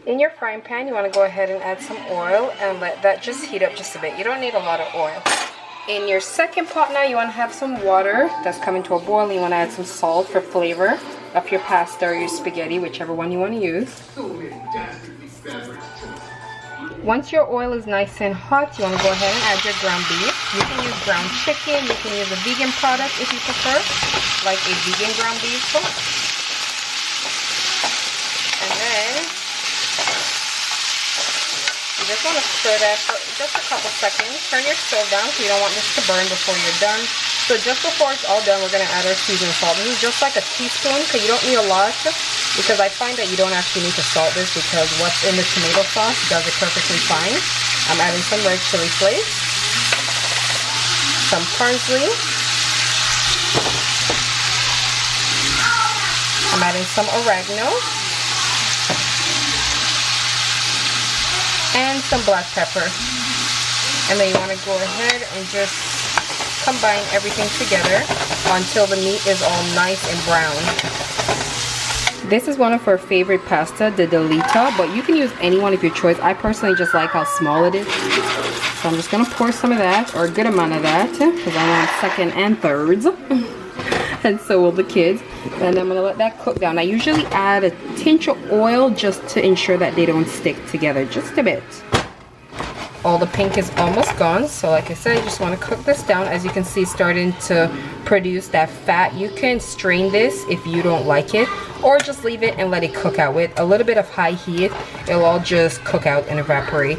In your frying pan, you want to go ahead and add some oil and let that just heat up just a bit. You don't need a lot of oil. In your second pot now, you want to have some water that's coming to a boil. You want to add some salt for flavor of your pasta or your spaghetti, whichever one you want to use. Once your oil is nice and hot, you want to go ahead and add your ground beef. You can use ground chicken, you can use a vegan product if you prefer, like a vegan ground beef. And then you just want to stir that for just a couple seconds. Turn your stove down so you don't want this to burn before you're done. So just before it's all done, we're going to add our seasoning salt. This is just like a teaspoon, because you don't need a lot, because I find that you don't actually need to salt this because what's in the tomato sauce does it perfectly fine. I'm adding some red chili flakes, some parsley, I'm adding some oregano, and some black pepper. And then you want to go ahead and just combine everything together until the meat is all nice and brown. This is one of our favorite pasta, the Delita, but you can use any one of your choice. I personally just like how small it is. So I'm just going to pour some of that, or a good amount of that, because I want second and thirds. And so will the kids. And I'm going to let that cook down. I usually add a tinge of oil just to ensure that they don't stick together, just a bit. All the pink is almost gone, so like I said, you just want to cook this down. As you can see, starting to produce that fat. You can strain this if you don't like it, or just leave it and let it cook out. With a little bit of high heat, it'll all just cook out and evaporate.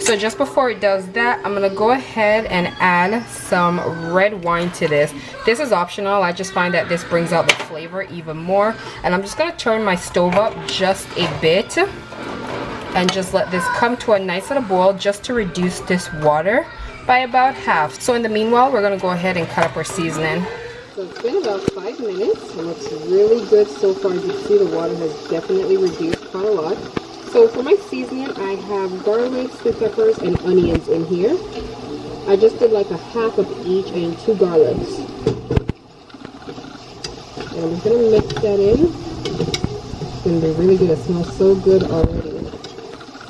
So just before it does that, I'm gonna go ahead and add some red wine to this. This is optional. I just find that this brings out the flavor even more. And I'm just gonna turn my stove up just a bit and just let this come to a nice little boil, just to reduce this water by about half. So in the meanwhile, we're gonna go ahead and cut up our seasoning. So it's been about 5 minutes and it's really good so far. As you see, the water has definitely reduced quite a lot. So for my seasoning, I have garlic, sweet peppers, and onions in here. I just did like a half of each and 2 garlics. And I'm just gonna mix that in. It's gonna be really good. It smells so good already.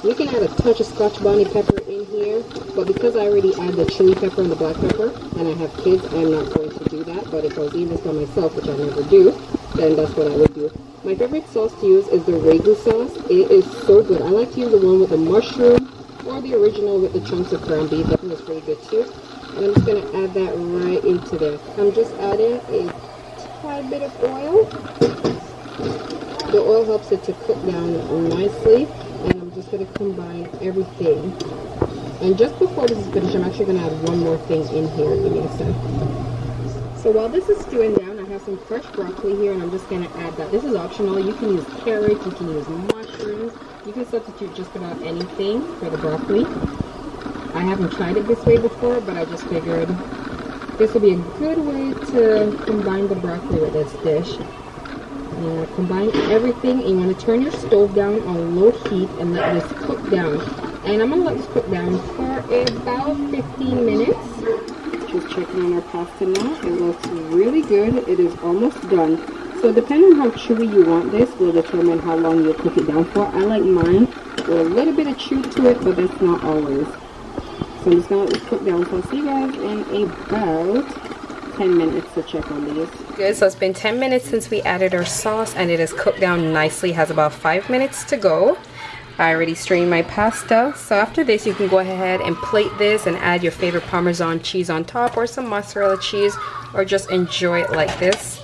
You can add a touch of Scotch bonnet pepper in here, but because I already add the chili pepper and the black pepper, and I have kids, I'm not going to do that. But if I was eating this by myself, which I never do, then that's what I would do. My favorite sauce to use is the Ragu sauce. It is so good. I like to use the one with the mushroom or the original with the chunks of ground beef. I think it's pretty good too. And I'm just going to add that right into there. I'm just adding a tiny bit of oil. The oil helps it to cook down nicely. And I'm just going to combine everything. And just before this is finished, I'm actually going to add one more thing in here. Give me a sec. So while this is stewing down, I have some fresh broccoli here, and I'm just going to add that. This is optional. You can use carrots, you can use mushrooms, you can substitute just about anything for the broccoli. I haven't tried it this way before, but I just figured this would be a good way to combine the broccoli with this dish. Combine everything, and you want to turn your stove down on low heat and let this cook down. And I'm going to let this cook down for about 15 minutes. Just checking on our pasta now. It looks really good. It is almost done. So depending on how chewy you want this will determine how long you'll cook it down for. I like mine with a little bit of chew to it, but that's not always. So I'm just going to let this cook down. So I'll see you guys in about 10 minutes to check on these. Good, so it's been 10 minutes since we added our sauce, and it is cooked down nicely. It has about 5 minutes to go. I already strained my pasta. So after this, you can go ahead and plate this and add your favorite Parmesan cheese on top, or some mozzarella cheese, or just enjoy it like this.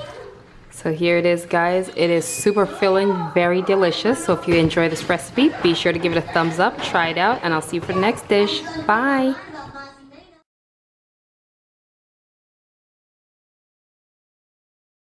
So here it is, guys. It is super filling, very delicious. So if you enjoy this recipe, be sure to give it a thumbs up, try it out, and I'll see you for the next dish. Bye!